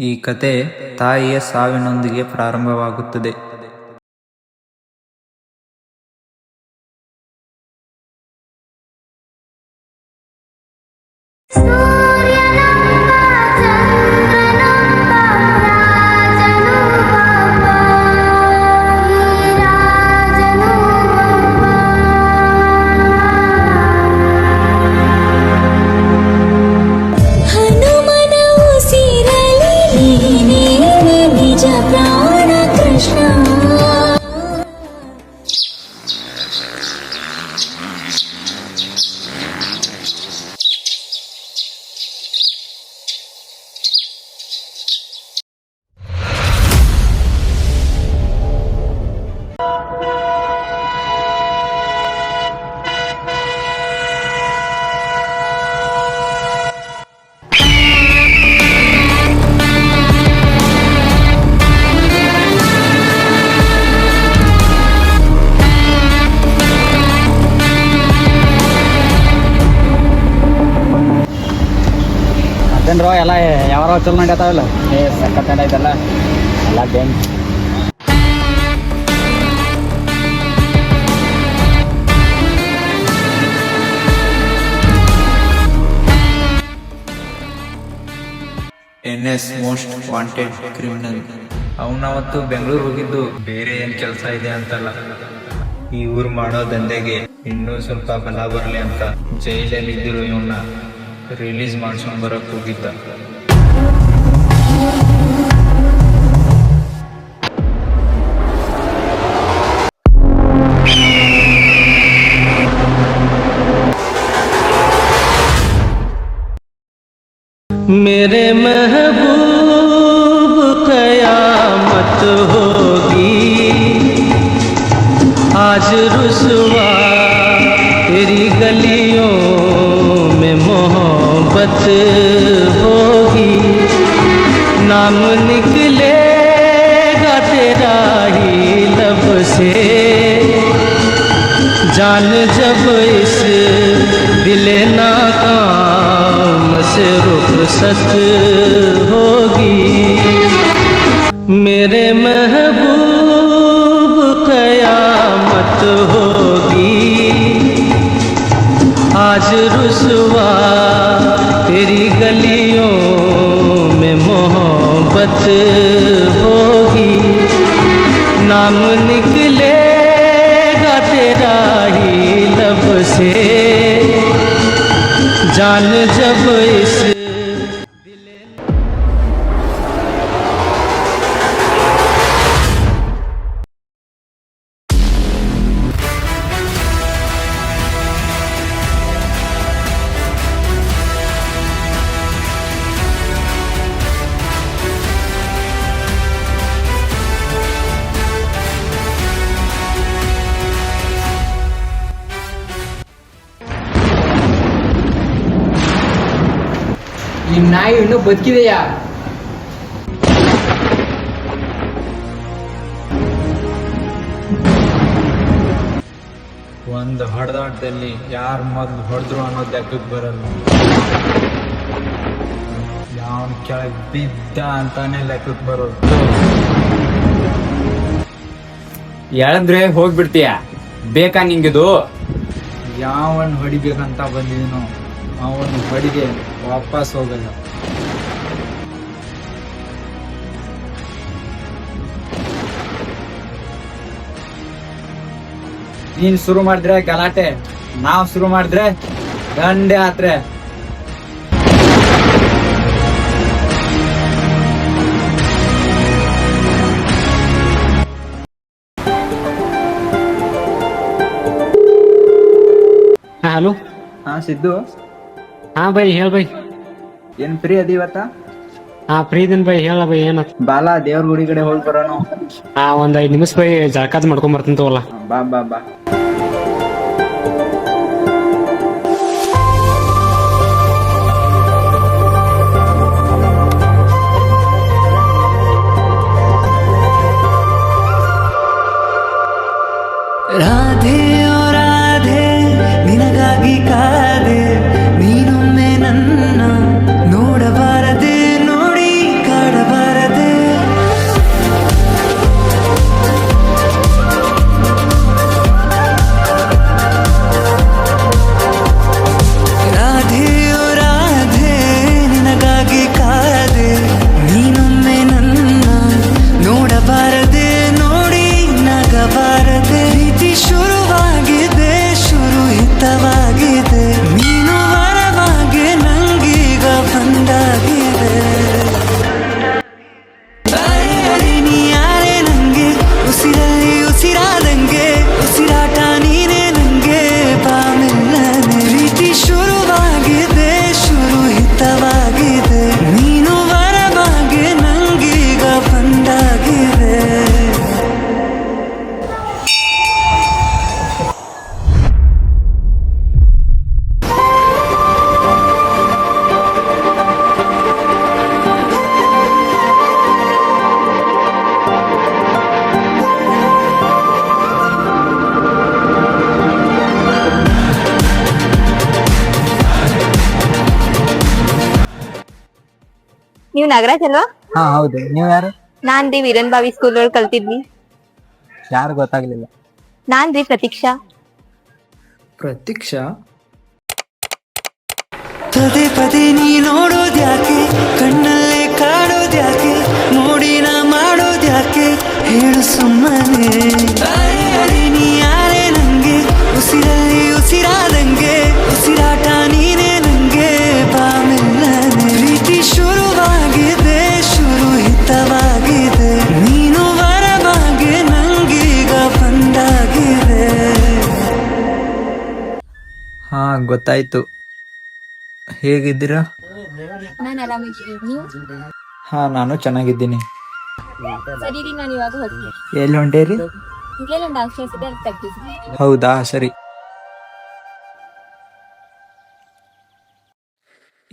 ಈ ಕತೆ ತಾಯಿಯ ಸಾವಿನೊಂದಿಗೆ ಪ್ರಾರಂಭವಾಗುತ್ತದೆ. ಅದೇನ್ರೋ ಎಲ್ಲ ಯಾವಾರ ಚಲೋ ನಡ್ಯತಾವಲ್ಲ ಸಕ್ಕತ್ತ ಇದೆಲ್ಲ ಎಲ್ಲ game. NS most wanted criminal. ಅವನವತ್ತು ಬೆಂಗಳೂರು ಹೋಗಿದ್ದು ಬೇರೆ ಏನ್ ಕೆಲಸ ಇದೆ ಅಂತಲ್ಲ, ಈ ಊರು ಮಾಡೋ ದಂಧೆಗೆ ಇನ್ನೂ ಸ್ವಲ್ಪ ಬಲ ಬರಲಿ ಅಂತ ಜೈಲಲ್ಲಿ ಇದ್ದಿರೋ ಇವನ್ನ ರಿಲೀಸ್ ಮಾಡ್ಸ್ಕೊಂಡ್ ಬರಕ್ ಹೋಗಿದ್ದ. मेरे महबूब कयामत होगी, आज रुसवा तेरी गलियों में मोहब्बत होगी, नाम निकलेगा तेरा ही लब से, जान जब इस दिले नाकाम से रुखसत होगी, मेरे महबूब कयामत होगी, आज रुसवा तेरी गलियों में मोहब्बत होगी, नाम निकलेगा तेरा ही लब से, जान जब इस ಈ ನಾಯಿ ಇನ್ನೂ ಬದುಕಿದೆಯಾ? ಒಂದು ಹೊಡೆದಾಟದಲ್ಲಿ ಯಾರು ಮೊದ್ಲು ಹೊಡೆದ್ರು ಅನ್ನೋದು ಲೆಕ್ಕಕ್ಕೆ ಬರಲ್ಲ, ಯಾವನ್ ಕೆಳಗೆ ಬಿದ್ದ ಅಂತಾನೆ ಲೆಕ್ಕಕ್ಕೆ ಬರೋದು. ಎಳಂದ್ರೆ ಹೋಗ್ಬಿಡ್ತೀಯ, ಬೇಕಾ ನಿಂಗಿದು? ಯಾವನ್ ಹೊಡಿಬೇಕಂತ ಬಂದಿದನೋ ಅವನು ಹೊಡಿಗೆ ವಾಪಸ್ ಹೋಗಲ್ಲ. ನೀನ್ ಶುರು ಮಾಡಿದ್ರೆ ಗಲಾಟೆ, ನಾವ್ ಶುರು ಮಾಡಿದ್ರೆ ದಂಡೆ ಆತ್ರೆ. ಹಲೋ. ಹಾ ಸಿದ್ದು, ಹಾ ಬೈ, ಹೇಳ್ ಬೈ. ಏನ್ ಫ್ರೀ ಅದಿ ಇವತ್ತ? ಹಾ ಫ್ರೀ ಇದೀನಿ ಬೈ, ಹೇಳ ಬೈ ಏನತ್? ಬಾಲ ದೇವ್ರ ಗುಡಿ ಕಡೆ ಹೋಗಿ ಬರೋನು. ಹಾ ಒಂದ್ 5 ನಿಮಿಷ ಬೈ, ಜಳಕಾದ್ ಮಾಡ್ಕೊಂಡ್ ಬರ್ತೀನಿ ತಗೋಲ್ಲ. ಬಾ ಬಾ ಬಾ. ರಾಧೆ ಓ ರಾಧೆ ನಿನಗಾಗಿ ಕಾದೆ, ನೀನೊಮ್ಮೆ ನನ್ನ ನೋಡಬಾರದೆ ನೋಡಿ ಕಾಡಬಾರದೆ. ನೀವು ನಾಗರಾಜ್ ಅಲ್ವಾ? ಹಾ ಹೌದು, ನೀವು ಯಾರು? ನಾನ್ ರೀ ವೀರನ್ ಬಾವಿ ಸ್ಕೂಲ್ ಒಳಗೆ ಕಲ್ತಿದ್ವಿ. ಯಾರು ಗೊತ್ತಾಗ್ಲಿಲ್ಲ. ನಾನ್ ರೀ ಪ್ರತೀಕ್ಷಾ. ಪ್ರತೀಕ್ಷಾ? ಪದೇ ಪದೇ ನೀ ನೋಡೋದ್ಯಾಕೆ, ಕಣ್ಣಲ್ಲೇ ಕಾಡೋದ್ಯಾಕೆ, ನೋಡಿ ನಾ ಮಾಡೋದ್ಯಾಕೆ, ಹೇಳು ಸುಮ್ಮನೆ. ಅರೆ ಅರೆ ನೀ ಯಾರೇ ನಂಗೆ, ಉಸಿರಲ್ಲಿ ಉಸಿರಾದಂಗೆ, ಉಸಿರಾಟ ನೀನೇ ನಂಗೆ, ಬಾಮೆಲ್ಲನೆ. ಪ್ರೀತಿ ಶುರುವಾಗಿದೆ, ಶುರು ಹಿತವಾಗಿದೆ, ನೀನು ವರವಾಗಿ ನಂಗೀಗ ಬಂದಾಗಿದೆ. ಹಾ ಗೊತ್ತಾಯ್ತು. ಹೇಗಿದ್ದೀರಾ? ನಾನು ಆರಾಮಿದ್ದೀನಿ, ನೀವು? ಹಾ ನಾನು ಚೆನ್ನಾಗಿದ್ದೀನಿ. ಸರಿ ರೀ, ನಾನು ಇವಾಗ ಹೋಗ್ತೀನಿ. ಎಲ್ಲಿ ಹೊಂಟೇರಿ? ಇಲ್ಲೇ ನನ್ನ ಡಾನ್ಸ್ ಕ್ಲಾಸ್ ಇದೆ, ಅಲ್ಲಿ ಪ್ರಾಕ್ಟೀಸ್. ಹೌದಾ, ಸರಿ.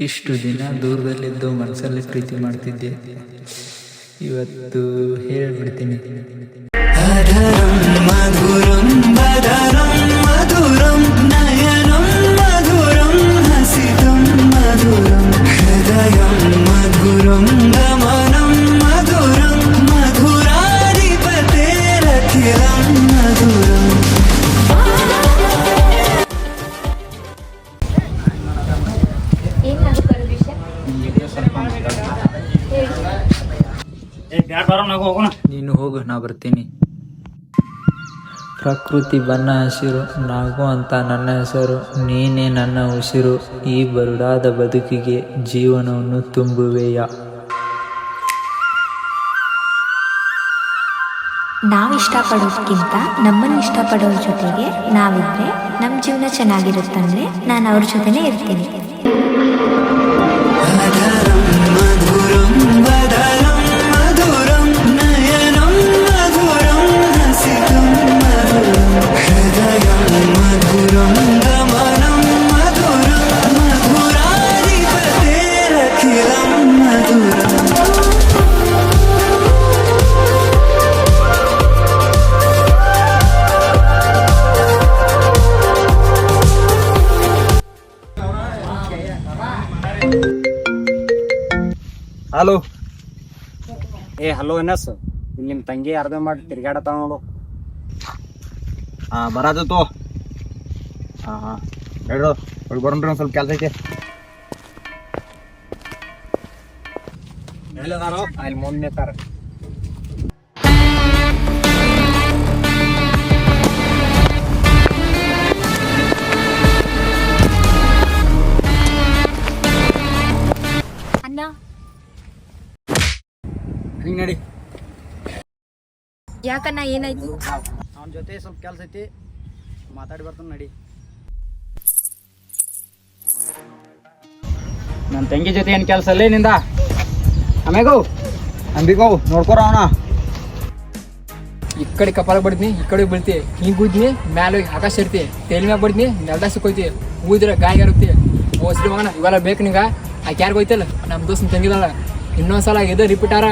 ಇಷ್ಟು ದಿನ ದೂರದಲ್ಲಿದ್ದು ಮನಸ್ಸಲ್ಲಿ ಪ್ರೀತಿ ಮಾಡ್ತಿದ್ದೆ, ಇವತ್ತು ಹೇಳ್ಬಿಡ್ತೀನಿ. ಅಧರಂ ಮಧುರಂ ಬದರಂ ಮಧುರಂ ನಯನಂ ಮಧುರಂ ಹಸಿತಂ ಮಧುರಂ ಹೃದಯಂ ಮಧುರಂ ಗಮನಂ ಮಧುರಂ ಮಧುರಾಧಿಪತೇರಖಿಲಂ ಮಧುರಂ. ಏನಾಗುತ್ತೆ ವಿಷಯ? ನೀನು ಹೋಗು, ನಾ ಬರ್ತೀನಿ. ಪ್ರಕೃತಿ ಬಣ್ಣ ಹಸಿರು, ನಾಗು ಅಂತ ನನ್ನ ಹೆಸರು, ನೀನೇ ನನ್ನ ಉಸಿರು, ಈ ಬರುಡಾದ ಬದುಕಿಗೆ ಜೀವನವನ್ನು ತುಂಬುವೆಯ. ನಾವು ಇಷ್ಟಪಡೋದಕ್ಕಿಂತ ನಮ್ಮನ್ನು ಇಷ್ಟಪಡೋರ ಜೊತೆಗೆ ನಾವಿದ್ರೆ ನಮ್ಮ ಜೀವನ ಚೆನ್ನಾಗಿರುತ್ತಂದ್ರೆ ನಾನು ಅವ್ರ ಜೊತೆನೇ ಇರ್ತೀನಿ. ಅಧರಂ ಮಧುರಂ ಬದರಂ ಮಧುರಂ ನಯನಂ ಮಧುರಂ ಹಸಿತಂ ಮಧುರಂ ಹೃದಯಂ ಮಧುರಂ ಗಮನಂ ಮಧುರಂ ಮಧುರಾಧಿಪತೇರಖಿಲಂ ಮಧುರಂ. ಹಲೋ. ಹಲೋ ಎನ್ನಸ್, ಇಲ್ಲಿ ನಿಮ್ಮ ತಂಗಿ ಅರ್ಧ ಮಾಡಿ ತಿರ್ಗಾಡತಾವ ನೋಡು. ಬರತ್ತೋ. ಹೇಳ್ರು, ಒಳಗೆ ಬರೋಣ್ರಿ, ಒಂದು ಸ್ವಲ್ಪ ಕೆಲಸ ಐತೆ. ಹೇಳಿದಾರೋ ಅಲ್ಲಿ ಮುಂದೆ ತರ. ಅಣ್ಣ, ಹಿಂಗೆ ನಡಿ. ಯಾಕಣ್ಣ, ಏನಾಯ್ತು? ಅವನ ಜೊತೆ ಸ್ವಲ್ಪ ಕೆಲಸ ಐತಿ, ಮಾತಾಡಿ ಬರ್ತಾನೆ, ನಡಿ. ನನ್ನ ತಂಗಿ ಜೊತೆ ಏನು ಕೆಲಸ ಅಲ್ಲೇ ನಿಂದ? ಆಮೇಗೋ ಅಂಬಿಗೋ ನೋಡ್ಕೊರ ಅವನ. ಈ ಕಡೆ ಕಪಾಲ ಬಡ್ತೀನಿ, ಈ ಕಡೆ ಬೀಳ್ತಿ, ಹಿಂಗೆ ಕೂದ್ನಿ ಮ್ಯಾಲೆ ಹೋಗಿ ಆಕಾಶ ಇರ್ತಿ, ತೇಲಿ ಮ್ಯಾಗ ಬಡ್ತೀನಿ, ನೆಲ್ದ ಸಿಕ್ಕೋಯ್ತಿ, ಊದ್ರೆ ಗಾಯ ಇರುತ್ತೆ. ಓಸ್ರಿ ಮಗನ ಇವೆಲ್ಲ ಬೇಕು ನಿಂಗ. ಆಕೆ ಯಾರು ಹೋಯ್ತಲ್ಲ, ನಮ್ಮ ದೋಸ್ತ ತಂಗಿದಾಳ, ಇನ್ನೊಂದ್ಸಲ ಇದು ರಿಪೀಟ್ ಆರ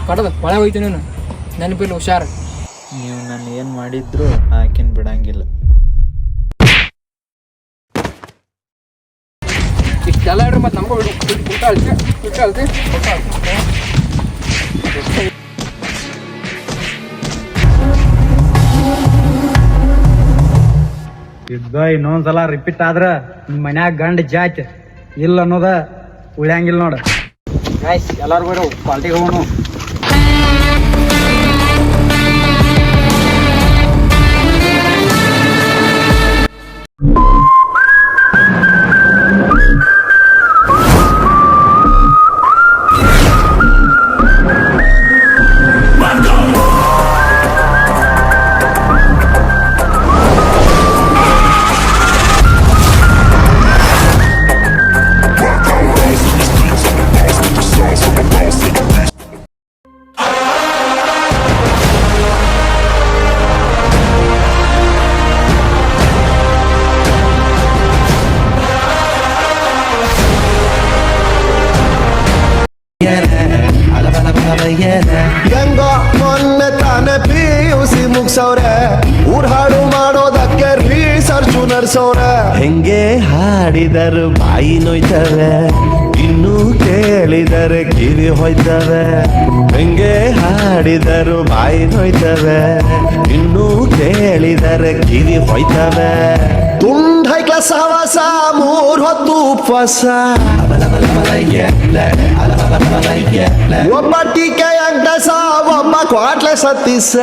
ಕಡದ ಒಳಗೆ ಹೋಯ್ತು ನೀನು, ನೆನಪಿಲ್ಲ, ಹುಷಾರು. ನೀವು ನಾನು ಏನು ಮಾಡಿದ್ರು ಆಕಿನ ಬಿಡಂಗಿಲ್ಲ. ಇಷ್ಟೆಲ್ಲ ಹೇಳ್ರಿ, ಮತ್ತೆ ನಮಗೂ ಊಟ ಅಳ್ತಿ. ಯುದ್ಧ ಇನ್ನೊಂದ್ಸಲ ರಿಪೀಟ್ ಆದ್ರ ನಿಮ್ಮ ಮನ್ಯಾಗ ಗಂಡ ಜಾತಿ ಇಲ್ಲ ಅನ್ನೋದ ಉಳಿಯಂಗಿಲ್ಲ ನೋಡ. ಗಾಯ್ಸ್ ಎಲ್ಲಾರು ಬರೋ ಪಾರ್ಟಿಗೆ ಹೋಗೋಣ. ಹೆಂಗ ಮೊನ್ನೆ ತಾನೆ PUC ಮುಗ್ಸವ್ರೆ, ಊರ್ ಹಾಡು ಮಾಡೋದಕ್ಕೆ ರೀಸರ್ಚು ನಡ್ಸೋರ ಹೆಂಗೆ ಹಾಡಿದರು ಬಾಯಿ ನೋಯ್ತವೆ ಇನ್ನು ಕೇಳಿದರೆ ಕಿವಿ ಹೋಯ್ತವೆ ಹೆಂಗೆ ಹಾಡಿದರು ಬಾಯಿ ನೋಯ್ತವೆ ಇನ್ನು ಕೇಳಿದರೆ ಕಿವಿ ಹೋಯ್ತವೆ ತುಂಡ್ ಹೈಕ್ಲ ಸವಾಸ 3 ಹೊತ್ತು ಉಪವಾಸ ಒಬ್ಬ ಟೀಕೆ ಅಂಗಸ ಒಬ್ಬ ಕ್ವಾಟ್ಲೆ ಸತ್ತಿಸ